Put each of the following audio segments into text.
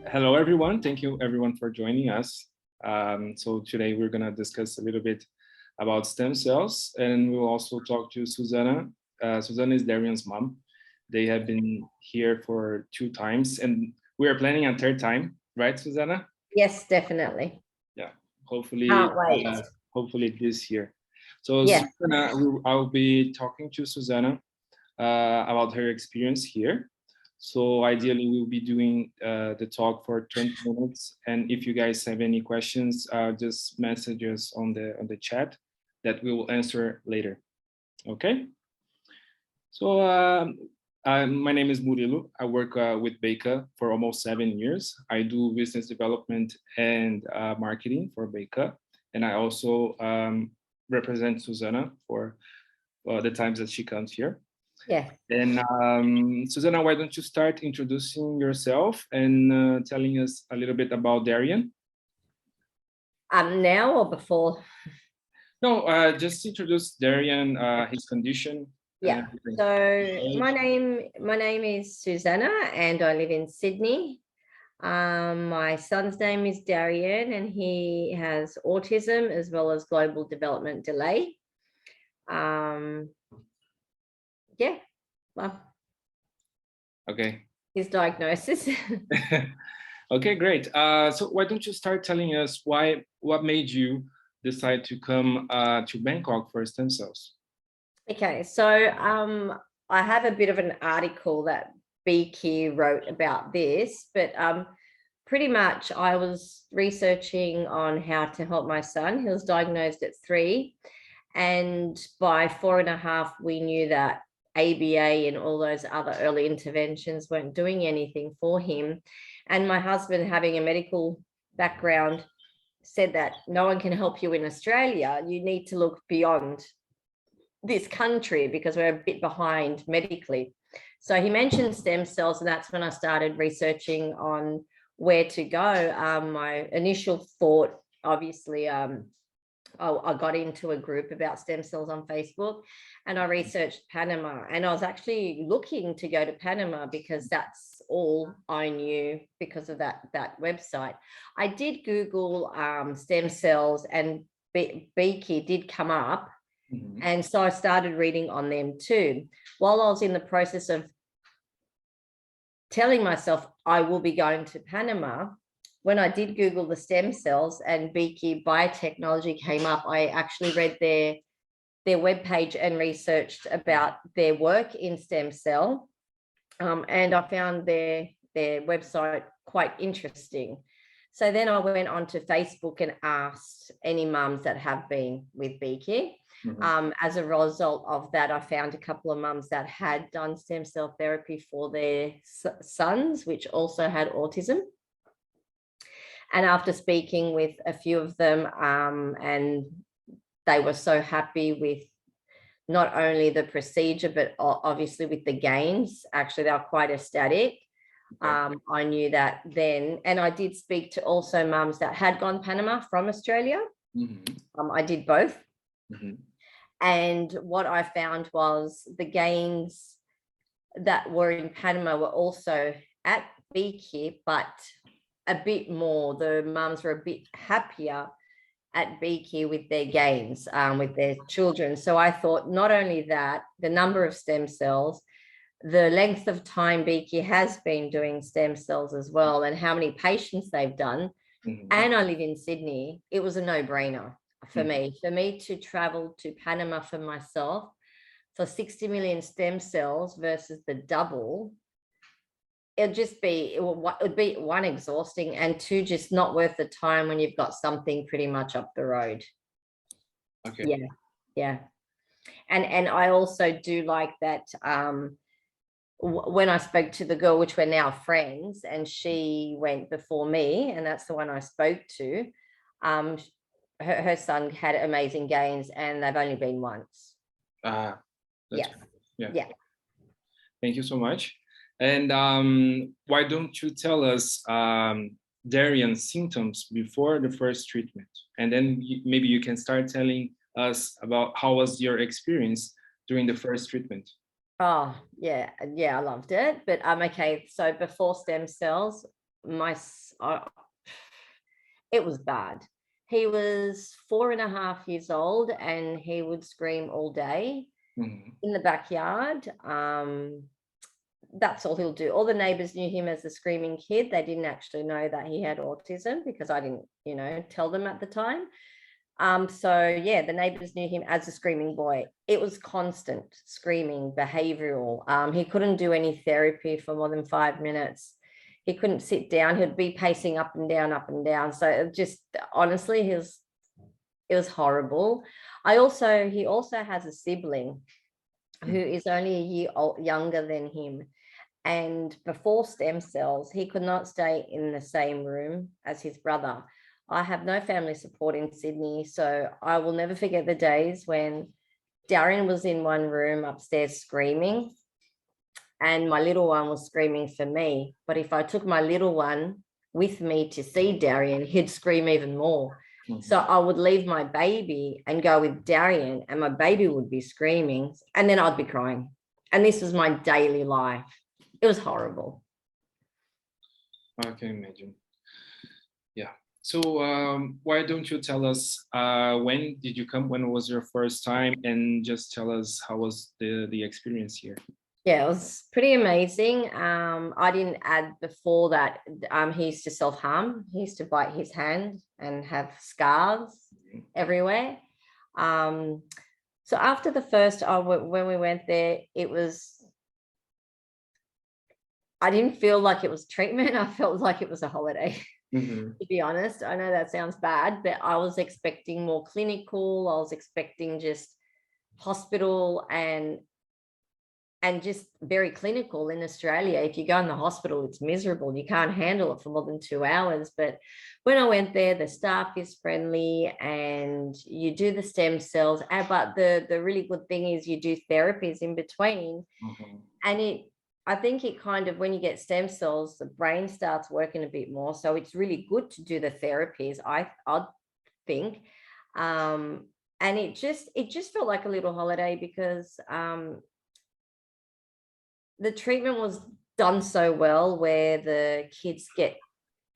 Hello, everyone. Thank you, everyone, for joining us. So today we're going to discuss a little bit about stem cells, and we'll also talk to Suzana. Suzana is Darien's mom. They have been here for 2 times, and we are planning a 3rd time, right, Suzana? Yes, definitely. Yeah, hopefully, Can't wait. hopefully this year. So Yes. Suzana, I'll be talking to Suzana about her experience here. So ideally, we'll be doing the talk for 20 minutes. And if you guys have any questions, just message us on the chat that we will answer later. Okay. So my name is Murilo. I work with Beike for almost 7 years. I do business development and marketing for Beike. And I also represent Suzana for the times that she comes here. Yeah. And Suzana, why don't you start introducing yourself and telling us a little bit about Darien? Now or before? No, just introduce Darien, his condition. Yeah. So my name is Suzana, and I live in Sydney. My son's name is Darien, and he has autism as well as global development delay. Yeah. Well, okay. His diagnosis. Okay, great. So why don't you start telling us what made you decide to come to Bangkok for stem cells? Okay, so I have a bit of an article that Beike wrote about this, but pretty much I was researching on how to help my son. He was diagnosed at 3, and by 4.5, we knew that ABA and all those other early interventions weren't doing anything for him. And my husband, having a medical background, said that no one can help you in Australia. You need to look beyond this country because we're a bit behind medically. So he mentioned stem cells, and that's when I started researching on where to go. My initial thought, obviously, I got into a group about stem cells on Facebook, and I researched Panama, and I was actually looking to go to Panama because that's all I knew because of that website. I did Google stem cells, and Beike did come up. Mm-hmm. And so I started reading on them too. While I was in the process of telling myself I will be going to Panama, when I did Google the stem cells and Beike Biotechnology came up, I actually read their webpage and researched about their work in stem cell. And I found their website quite interesting. So then I went onto Facebook and asked any mums that have been with Beike. Mm-hmm. As a result of that, I found a couple of mums that had done stem cell therapy for their sons, which also had autism. And after speaking with a few of them, and they were so happy with not only the procedure, but obviously with the gains. Actually, they were quite ecstatic. Okay. I knew that then. And I did speak to also mums that had gone Panama from Australia. Mm-hmm. I did both. Mm-hmm. And what I found was the gains that were in Panama were also at Beike, but a bit more. The mums were a bit happier at Beike with their gains, with their children. So I thought not only that, the number of stem cells, the length of time Beike has been doing stem cells as well, and how many patients they've done. Mm-hmm. And I live in Sydney. It was a no-brainer for me. For me to travel to Panama for myself for 60 million stem cells versus the double, it would be 1, exhausting, and 2, just not worth the time when you've got something pretty much up the road. Okay. Yeah. And I also do like that. When I spoke to the girl, which we're now friends, and she went before me, and that's the one I spoke to. Her son had amazing gains, and they've only been once. Yeah. Thank you so much. And why don't you tell us Darien's symptoms before the first treatment? And then maybe you can start telling us about how was your experience during the first treatment. Oh, yeah, I loved it. But okay, so before stem cells, it was bad. He was 4.5 years old and he would scream all day in the backyard. That's all he'll do. All the neighbors knew him as the screaming kid. They didn't actually know that he had autism because I didn't, tell them at the time. So yeah, the neighbors knew him as a screaming boy. It was constant screaming, behavioral. He couldn't do any therapy for more than 5 minutes. He couldn't sit down. He'd be pacing up and down, up and down. So it just, honestly, it was horrible. He also has a sibling who is only a year younger than him. And before stem cells, he could not stay in the same room as his brother. I have no family support in Sydney, so I will never forget the days when Darien was in one room upstairs screaming and my little one was screaming for me. But if I took my little one with me to see Darien, he'd scream even more. So I would leave my baby and go with Darien and my baby would be screaming and then I'd be crying. And this was my daily life. It was horrible. I can imagine. Yeah. So why don't you tell us when did you come? When was your first time? And just tell us how was the experience here? Yeah, it was pretty amazing. I didn't add before that he used to self-harm. He used to bite his hand and have scars everywhere. So after the first, when we went there, I didn't feel like it was treatment. I felt like it was a holiday, to be honest. I know that sounds bad, but I was expecting more clinical. I was expecting just hospital and just very clinical. In Australia, if you go in the hospital, it's miserable. You can't handle it for more than 2 hours. But when I went there, the staff is friendly and you do the stem cells. But the really good thing is you do therapies in between. And I think it kind of, when you get stem cells, the brain starts working a bit more. So it's really good to do the therapies, I think. And it just felt like a little holiday because the treatment was done so well where the kids get,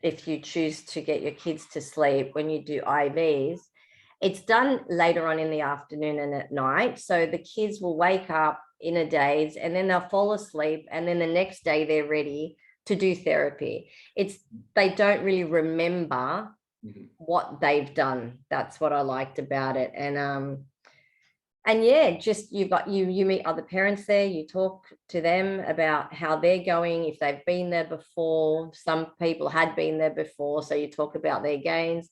if you choose to get your kids to sleep when you do IVs, it's done later on in the afternoon and at night. So the kids will wake up in a daze and then they'll fall asleep. And then the next day they're ready to do therapy. They don't really remember what they've done. That's what I liked about it. And yeah, just you meet other parents there, you talk to them about how they're going, if they've been there before. Some people had been there before, so you talk about their gains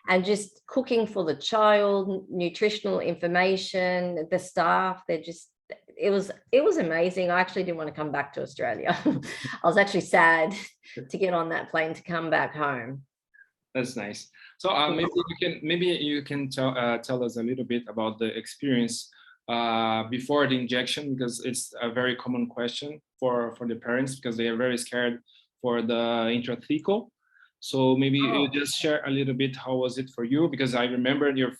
and just cooking for the child, nutritional information, the staff, it was amazing. I actually didn't want to come back to Australia. I was actually sad to get on that plane to come back home. That's nice. So maybe you can tell us a little bit about the experience before the injection, because it's a very common question for the parents because they are very scared for the intrathecal. So maybe you just share a little bit, how was it for you? Because I remember the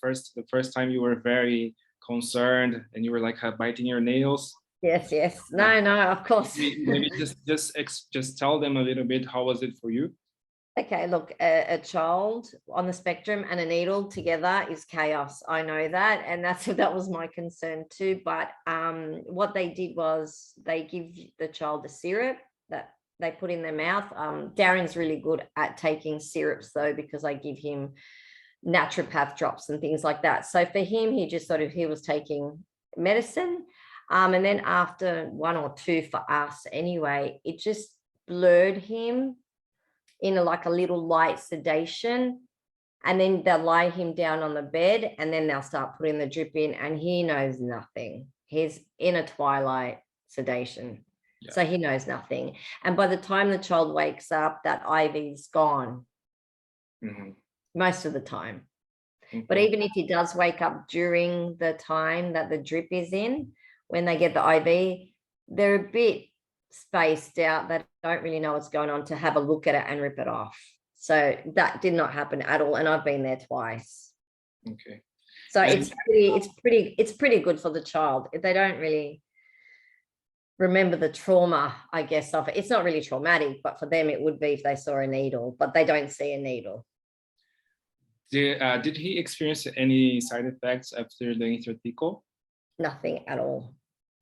first time you were very concerned and you were like biting your nails. Yes. No, of course. Maybe just tell them a little bit, how was it for you? Okay, look, a child on the spectrum and a needle together is chaos. I know that, and that was my concern too. But what they did was they give the child a syrup that they put in their mouth. Darien's really good at taking syrups though, because I give him naturopath drops and things like that. So for him, he was taking medicine. And then after 1 or 2 for us anyway, it just blurred him in a little light sedation, and then they'll lie him down on the bed and then they'll start putting the drip in and he knows nothing. He's in a twilight sedation. Yeah. So he knows nothing. And by the time the child wakes up, that IV's gone most of the time. But even if he does wake up during the time that the drip is in, when they get the IV, they're a bit spaced out. They don't really know what's going on to have a look at it and rip it off. So that did not happen at all, and I've been there twice. Okay. So it's pretty good for the child. They don't really remember the trauma, I guess, of it. It's not really traumatic, but for them it would be if they saw a needle, but they don't see a needle. Did he experience any side effects after the intrathecal? Nothing at all.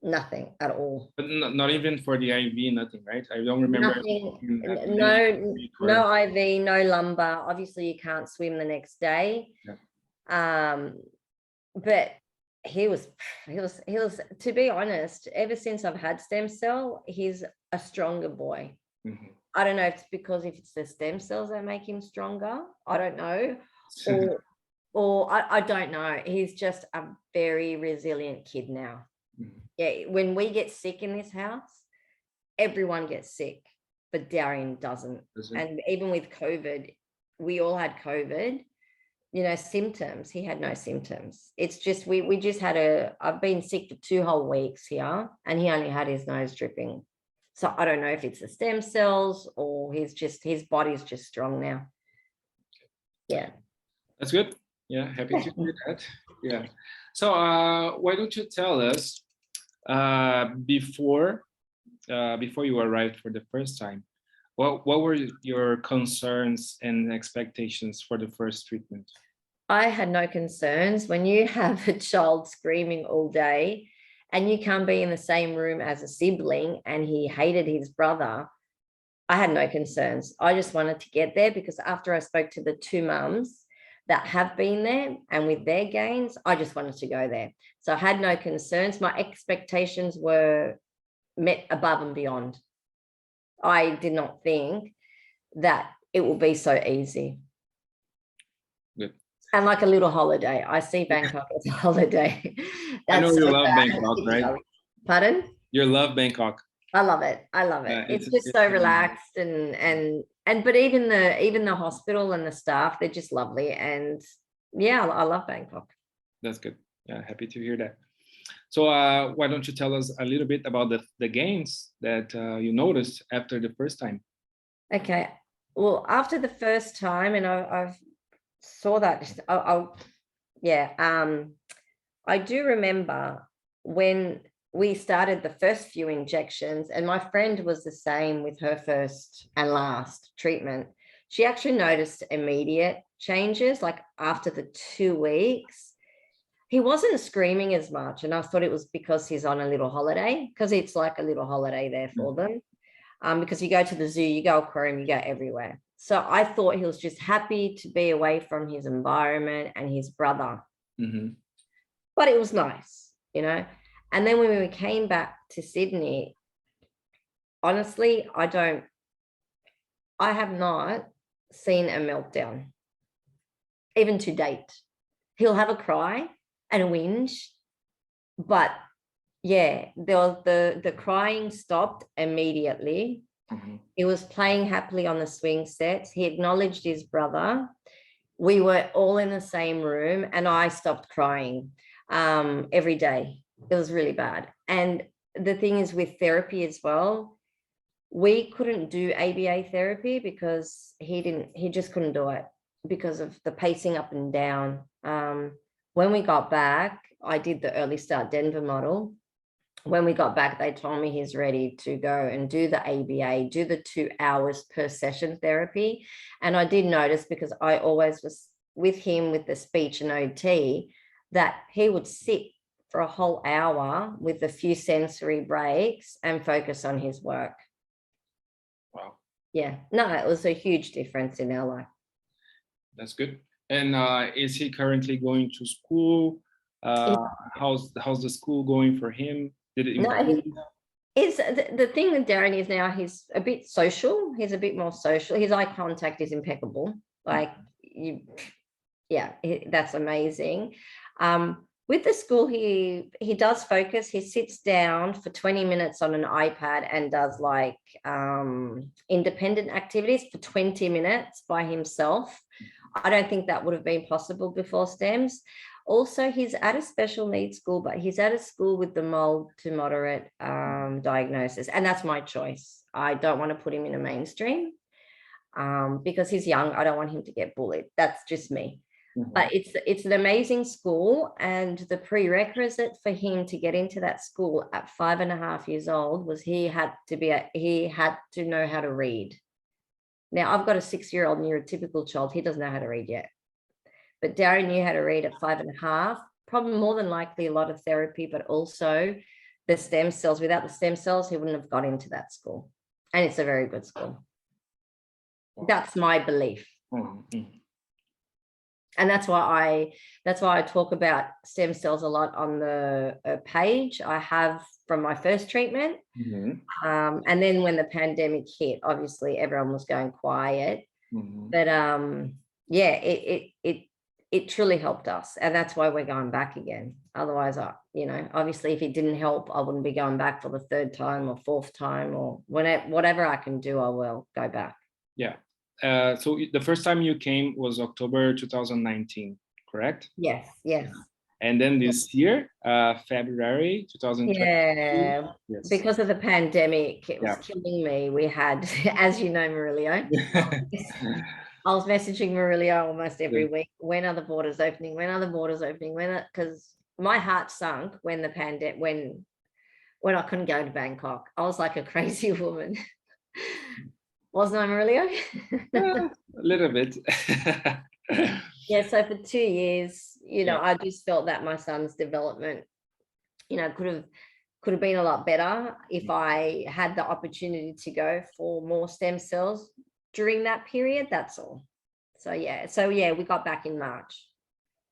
Nothing at all. But not even for the IV, nothing, right? I don't remember. Nothing, no IV, no lumbar. Obviously, you can't swim the next day. Yeah. But he was, to be honest, ever since I've had stem cell, he's a stronger boy. Mm-hmm. I don't know if it's the stem cells that make him stronger. I don't know. Or I don't know. He's just a very resilient kid now. Mm-hmm. Yeah, when we get sick in this house, everyone gets sick, but Darien doesn't. And even with COVID, we all had COVID, symptoms. He had no symptoms. It's just, we just had I've been sick for 2 whole weeks here, and he only had his nose dripping. So I don't know if it's the stem cells or his body's just strong now. Yeah. That's good. Yeah, happy to hear that. Yeah. So why don't you tell us, before you arrived for the first time, what were your concerns and expectations for the first treatment? I had no concerns. When you have a child screaming all day and you can't be in the same room as a sibling, and he hated his brother, I had no concerns. I just wanted to get there, because after I spoke to the 2 mums that have been there and with their gains, I just wanted to go there. So I had no concerns. My expectations were met above and beyond. I did not think that it will be so easy. Good. And like a little holiday. I see Bangkok as a holiday. I know you love Bangkok, right? Pardon? You love Bangkok. I love it. It's just so relaxed, and but even the hospital and the staff, they're just lovely. And yeah, I love Bangkok. That's good. Yeah, happy to hear that. So why don't you tell us a little bit about the gains that you noticed after the first time? Okay. Well, after the first time, and I've saw that, I do remember when we started the first few injections, and my friend was the same with her first and last treatment. She actually noticed immediate changes, like after the 2 weeks. He wasn't screaming as much, and I thought it was because he's on a little holiday, because it's like a little holiday there for them. Because you go to the zoo, you go aquarium, you go everywhere. So I thought he was just happy to be away from his environment and his brother. Mm-hmm. But it was nice, And then when we came back to Sydney, honestly, I have not seen a meltdown, even to date. He'll have a cry and a whinge, but yeah, the crying stopped immediately. Mm-hmm. He was playing happily on the swing sets. He acknowledged his brother. We were all in the same room, and I stopped crying every day. It was really bad. And the thing is, with therapy as well, we couldn't do ABA therapy because he just couldn't do it because of the pacing up and down. When we got back, I did the early start Denver model. When we got back, they told me he's ready to go and do the ABA, do the 2 hours per session therapy. And I did notice, because I always was with him with the speech and OT, that he would sit for a whole hour with a few sensory breaks and focus on his work. Wow. Yeah, no, it was a huge difference in our life. That's good. And is he currently going to school? How's the school going for him? Did it improve? The thing with Darren is now he's a bit social. He's a bit more social. His eye contact is impeccable. Like that's amazing. With the school, he does focus. He sits down for 20 minutes on an iPad and does like independent activities for 20 minutes by himself. I don't think that would have been possible before STEMS. Also, he's at a special needs school, but he's at a school with the mild to moderate diagnosis. And that's my choice. I don't want to put him in a mainstream because he's young. I don't want him to get bullied. That's just me. But it's an amazing school, and the prerequisite for him to get into that school at 5.5 years old was he had to know how to read. Now I've got a 6-year-old neurotypical child. He doesn't know how to read yet, but Darren knew how to read at 5.5. Probably more than likely a lot of therapy, but also the stem cells. Without the stem cells, he wouldn't have got into that school, and it's a very good school. That's my belief. And that's why I talk about stem cells a lot on the page I have from my first treatment. And then when the pandemic hit, obviously everyone was going quiet. But yeah, it truly helped us, and that's why we're going back again. Otherwise, obviously if it didn't help, I wouldn't be going back for the 3rd time or 4th time, or whatever I can do, I will go back. Yeah. So the first time you came was October 2019, correct? Yes. And then this year, February 2020. Yeah, yes. Because of the pandemic, it was killing me. We had, as you know, Murillo, I was messaging Murillo almost every week. When are the borders opening? When are the borders opening? Because my heart sunk when the pandemic, when I couldn't go to Bangkok. I was like a crazy woman. Wasn't I, Murillo? A little bit. Yeah, so for 2 years, I just felt that my son's development, could have been a lot better if I had the opportunity to go for more stem cells during that period. That's all. So yeah, we got back in March.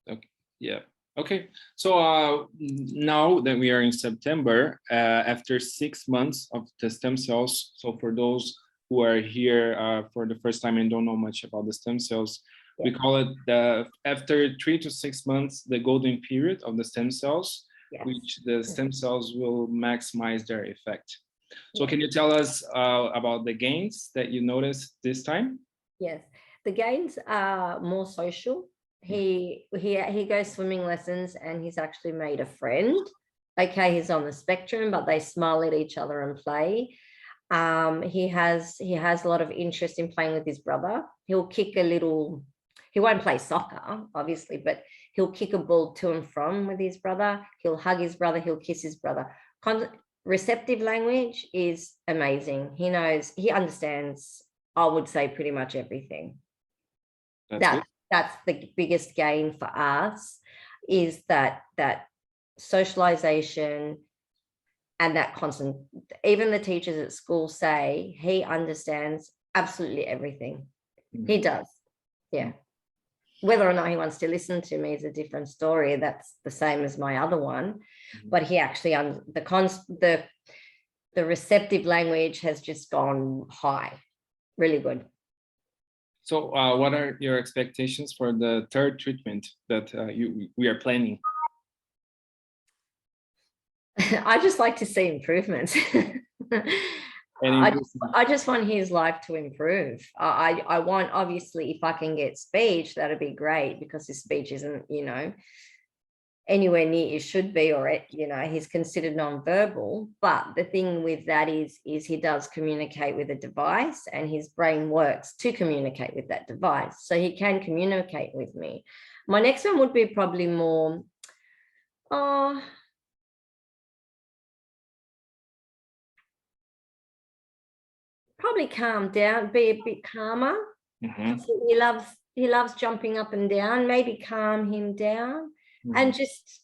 Okay. Yeah. Okay. So now that we are in September, after 6 months of the stem cells, so for those who are here for the first time and don't know much about the stem cells, we call it after 3 to 6 months, the golden period of the stem cells, which the stem cells will maximize their effect. So can you tell us about the gains that you noticed this time? Yes, the gains are more social. He goes swimming lessons, and he's actually made a friend. Okay, he's on the spectrum, but they smile at each other and play. He has a lot of interest in playing with his brother. He'll kick a little. He won't play soccer, obviously, but he'll kick a ball to and from with his brother. He'll hug his brother. He'll kiss his brother. Receptive language is amazing. He knows, he understands, I would say, pretty much everything. That's the biggest gain for us, is that socialization and that constant. Even the teachers at school say he understands absolutely everything. He does. Yeah. Whether or not he wants to listen to me is a different story. That's the same as my other one. But he actually, the receptive language has just gone high. Really good. So what are your expectations for the 3rd treatment that we are planning? I just like to see improvements. I just want his life to improve. I want, obviously, if I can get speech, that'd be great, because his speech isn't, anywhere near it should be, or he's considered non-verbal. But the thing with that is he does communicate with a device, and his brain works to communicate with that device, so he can communicate with me. My next one would be probably more, probably calm down, be a bit calmer. He loves jumping up and down. Maybe calm him down. And just,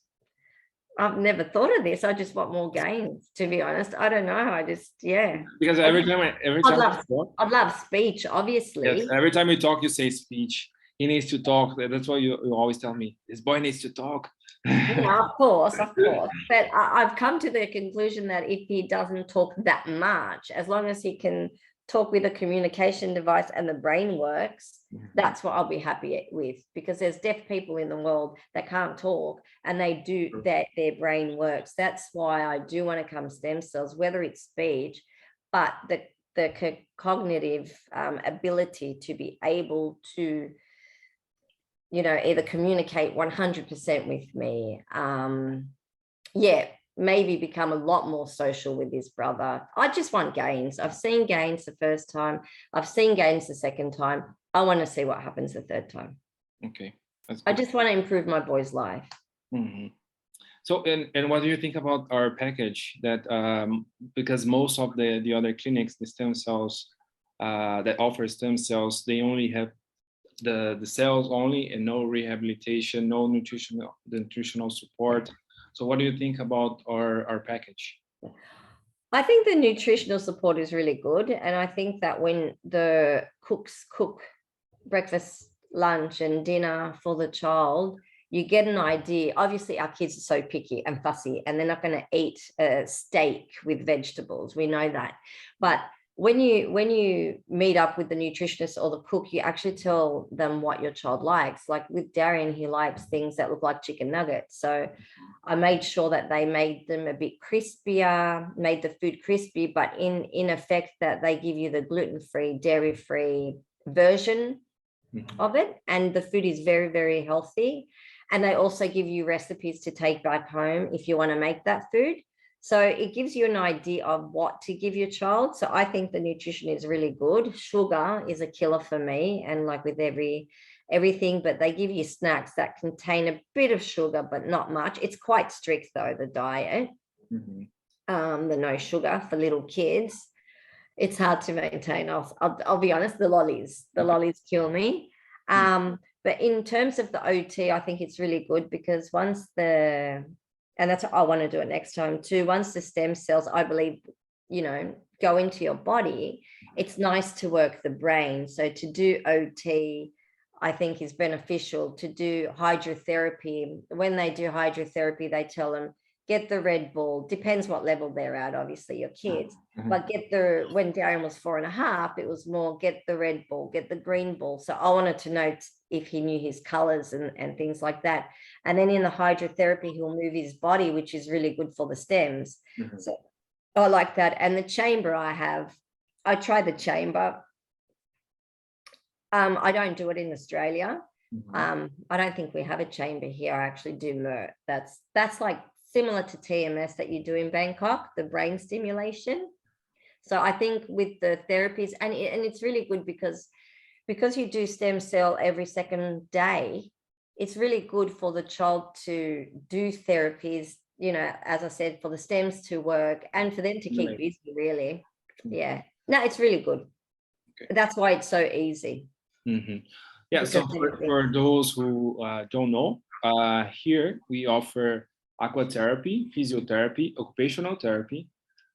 I've never thought of this. I just want more gains, to be honest. I don't know. Because every time I'd love speech, obviously. Yes, every time you talk, you say speech. He needs to talk. That's why you always tell me, this boy needs to talk. Yeah, of course. But I've come to the conclusion that if he doesn't talk that much, as long as he can talk with a communication device and the brain works, that's what I'll be happy with. Because there's deaf people in the world that can't talk, and they do that, their brain works. That's why I do want to come stem cells, whether it's speech, but the cognitive ability to be able to, either communicate 100% with me. Maybe become a lot more social with his brother. I just want gains. I've seen gains the first time. I've seen gains the second time. I want to see what happens the 3rd time. Okay. I just want to improve my boy's life. Mm-hmm. So, and what do you think about our package that, because most of the other clinics, the stem cells that offer stem cells, they only have the cells only and no rehabilitation, no nutritional support. So what do you think about our package? I think the nutritional support is really good. And I think that when the cooks cook breakfast, lunch and dinner for the child, you get an idea. Obviously, our kids are so picky and fussy, and they're not going to eat a steak with vegetables. We know that. But when you meet up with the nutritionist or the cook, you actually tell them what your child likes. Like with Darien, he likes things that look like chicken nuggets. So I made sure that they made them a bit crispier, made the food crispy, but in effect that they give you the gluten-free, dairy-free version of it. And the food is very, very healthy. And they also give you recipes to take back home if you want to make that food. So it gives you an idea of what to give your child. So I think the nutrition is really good. Sugar is a killer for me, and like with everything, but they give you snacks that contain a bit of sugar, but not much. It's quite strict though, the diet. The no sugar for little kids. It's hard to maintain. I'll be honest, the lollies kill me. But in terms of the OT, I think it's really good because and that's what I want to do it next time too. Once the stem cells, I believe, go into your body, it's nice to work the brain. So to do OT, I think is beneficial. To do hydrotherapy, when they do hydrotherapy, they tell them, get the red ball. Depends what level they're at, obviously, your kids. But when Darien was 4.5, it was more get the red ball, get the green ball. So I wanted to know if he knew his colors and things like that. And then in the hydrotherapy, he'll move his body, which is really good for the stems. So I like that. And the chamber I tried the chamber. I don't do it in Australia. I don't think we have a chamber here. I actually do MERT. That's like similar to TMS that you do in Bangkok, the brain stimulation. So I think with the therapies, and it's really good because you do stem cell every second day, it's really good for the child to do therapies, as I said, for the stems to work and for them to keep busy, really. Yeah. No, it's really good. Okay. That's why it's so easy. Yeah, so for those who don't know, here we offer aquatherapy, physiotherapy, occupational therapy,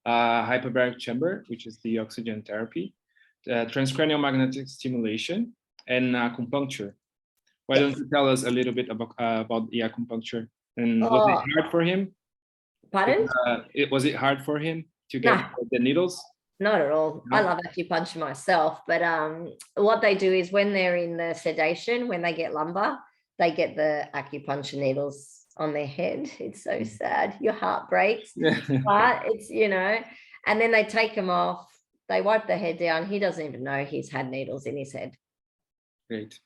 hyperbaric chamber, which is the oxygen therapy, transcranial magnetic stimulation, and acupuncture. Why don't you tell us a little bit about the acupuncture? And was it hard for him? Pardon? Was it hard for him to get the needles? Not at all. No. I love acupuncture myself, but what they do is when they're in the sedation, when they get lumbar, they get the acupuncture needles on their head. It's so sad. Your heart breaks. But it's, and then they take them off. They wipe their head down. He doesn't even know he's had needles in his head. Great.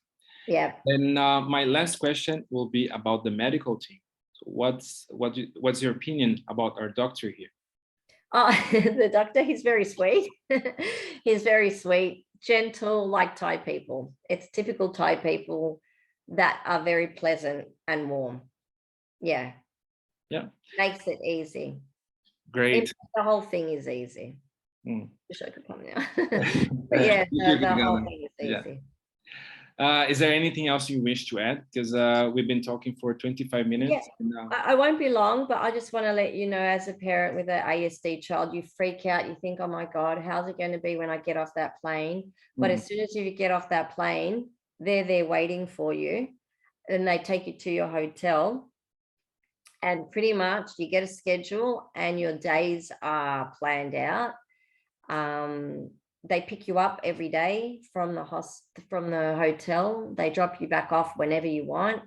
Yeah. And my last question will be about the medical team. So what's your opinion about our doctor here? Oh, the doctor, he's very sweet. He's very sweet, gentle, like Thai people. It's typical Thai people that are very pleasant and warm. Yeah. Yeah. Makes it easy. Great. The whole thing is easy. Wish I could come now. But yeah, the whole thing is easy. Is there anything else you wish to add? Because we've been talking for 25 minutes. Yeah. And, I won't be long, but I just want to let you know, as a parent with an ASD child, you freak out. You think, oh my God, how's it going to be when I get off that plane? But as soon as you get off that plane, they're there waiting for you. And they take you to your hotel. And pretty much you get a schedule and your days are planned out. They pick you up every day from the hotel. They drop you back off whenever you want.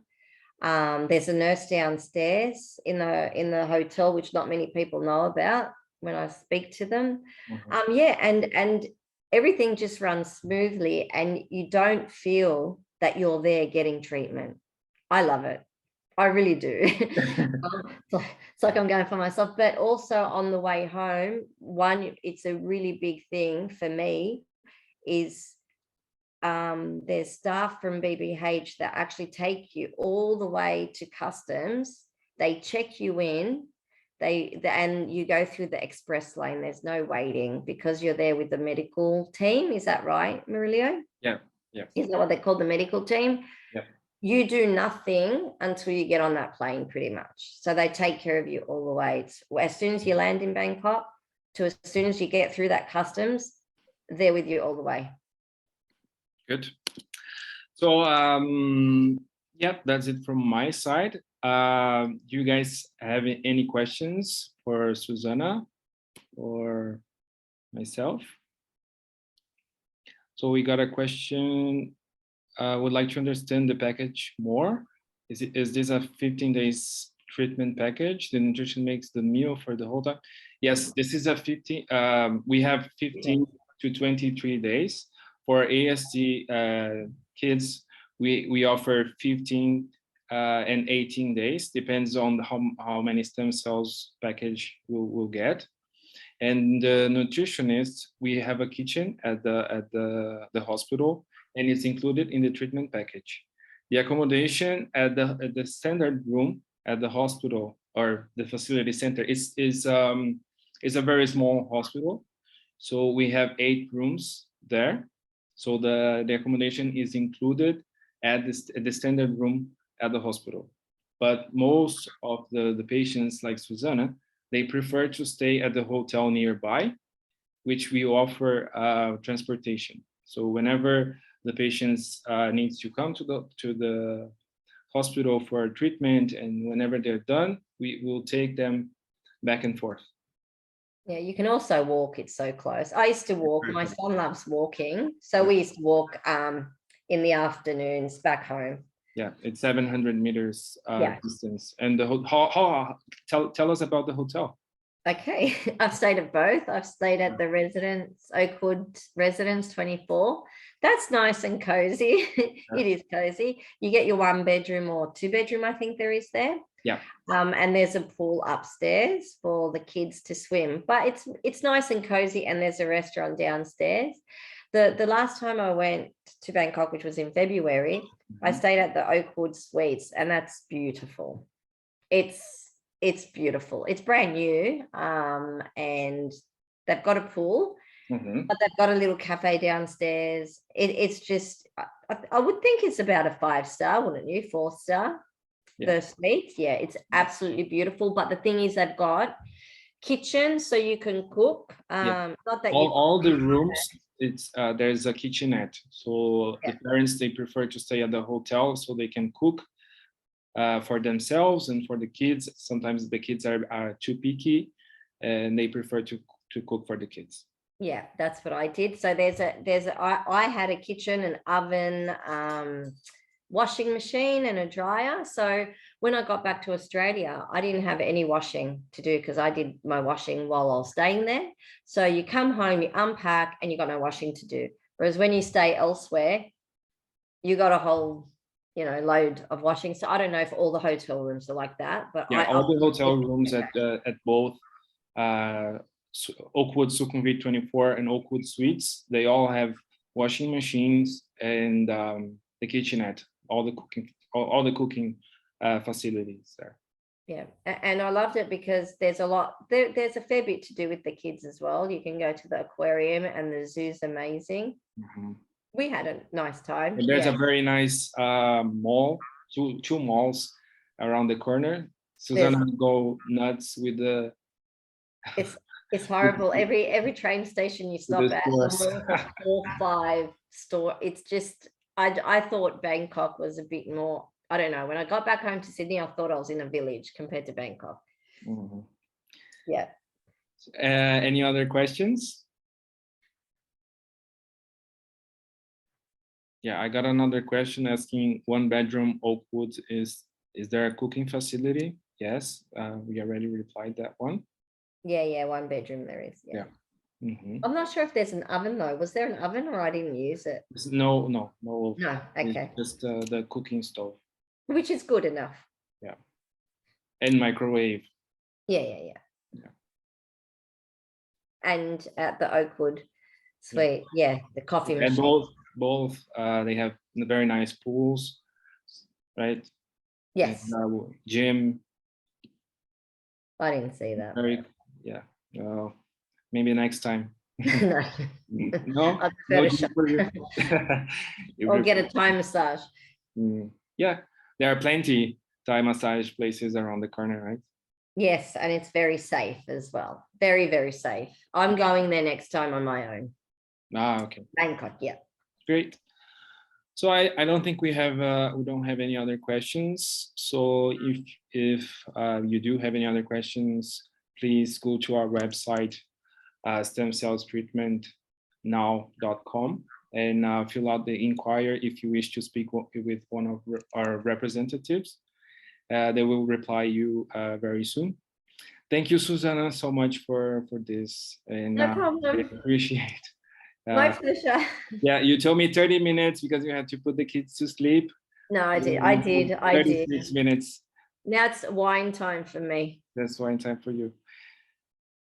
There's a nurse downstairs in the hotel, which not many people know about when I speak to them. Yeah, and everything just runs smoothly, and you don't feel that you're there getting treatment. I love it. I really do. It's like I'm going for myself, but also on the way home, it's a really big thing for me is there's staff from BBH that actually take you all the way to customs. They check you in, and you go through the express lane. There's no waiting because you're there with the medical team. Is that right, Marilio? Yeah, yeah. Is that what they call the medical team? Yeah. You do nothing until you get on that plane, pretty much. So they take care of you all the way. As soon as you land in Bangkok to as soon as you get through that customs, they're with you all the way. Good. So, yeah, that's it from my side. Do you guys have any questions for Suzana or myself? So we got a question. Would like to understand the package more. Is this a 15 days treatment package? The nutrition makes the meal for the whole time. Yes, this is a 15. We have 15 to 23 days for ASD kids. We offer 15 and 18 days, depends on how many stem cells package we'll get. And the nutritionist, we have a kitchen at the hospital, and it's included in the treatment package. The accommodation at the standard room at the hospital or the facility center is a very small hospital, so we have 8 rooms there. So the accommodation is included at the standard room at the hospital. But most of the patients, like Suzana, they prefer to stay at the hotel nearby, which we offer transportation. So whenever the patients needs to come to the hospital for treatment, and whenever they're done, we will take them back and forth. Yeah, you can also walk. It's so close. I used to walk. My son loves walking, so we used to walk in the afternoons back home. Yeah, it's 700 meters Yeah. distance. And tell us about the hotel. Okay, I've stayed at both. I've stayed at the residence, Oakwood Residence 24. That's nice and cozy. It is cozy. You get your 1 bedroom or 2 bedroom, I think there is there. Yeah. And there's a pool upstairs for the kids to swim. But it's nice and cozy, and there's a restaurant downstairs. The last time I went to Bangkok, which was in February, I stayed at the Oakwood Suites, and that's beautiful. It's beautiful. It's brand new, and they've got a pool, but they've got a little cafe downstairs. It's just, I would think it's about a 5-star, wouldn't you? 4-star, the suites. Yeah, it's absolutely beautiful. But the thing is, they've got kitchen, so you can cook. Not that all the rooms. It's there's a kitchenette. So the parents, they prefer to stay at the hotel so they can cook for themselves and for the kids. Sometimes the kids are too picky, and they prefer to cook for the kids. Yeah, that's what I did. So I had a kitchen, an oven, washing machine, and a dryer. So when I got back to Australia, I didn't have any washing to do because I did my washing while I was staying there. So you come home, you unpack, and you got no washing to do. Whereas when you stay elsewhere, you got a whole, load of washing. So I don't know if all the hotel rooms are like that, but all the hotel rooms at both Oakwood Sukhumvit 24 and Oakwood Suites, they all have washing machines and the kitchenette, all the cooking facilities there. Yeah, and I loved it because there's a fair bit to do with the kids as well. You can go to the aquarium, and the zoo's amazing. We had a nice time. And there's a very nice mall, two malls around the corner. Suzana will go nuts with the. It's horrible. Every train station you stop at, 4 or 5 store. It's just, I thought Bangkok was a bit more. I don't know. When I got back home to Sydney, I thought I was in a village compared to Bangkok. Yeah. Any other questions? Yeah, I got another question asking 1 bedroom Oakwood, is there a cooking facility? Yes, we already replied that one. Yeah, 1 bedroom there is. Yeah. I'm not sure if there's an oven though. Was there an oven, or I didn't use it? No. No, okay. It's just the cooking stove. Which is good enough. Yeah. And microwave. Yeah. And at the Oakwood Suite, the coffee machine. both. They have very nice pools, right? Yes, And, gym. I didn't see that. Very, yeah. Maybe next time. No, No, I no prefer to gym for you. You or get prefer- a Thai massage. Yeah, there are plenty Thai massage places around the corner, right? Yes, and it's very safe as well. Very, very safe. I'm going there next time on my own. Okay, Bangkok, yeah. great. So I don't think we don't have any other questions. So if you do have any other questions, please go to our website, stemcellstreatmentnow.com, and fill out the inquiry if you wish to speak with one of our representatives. They will reply you very soon. Thank you, Suzana, so much for this, and No I problem. appreciate. My pleasure. Yeah, you told me 30 minutes because you had to put the kids to sleep. No, I did. I did. I did. 36 minutes. Now it's wine time for me. That's why in time for you.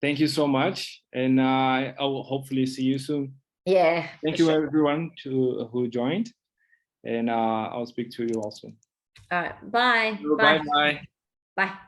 Thank you so much, and I will hopefully see you soon. Yeah. Thank you everyone who joined, and I'll speak to you all soon. All right. Bye. Bye bye. Bye.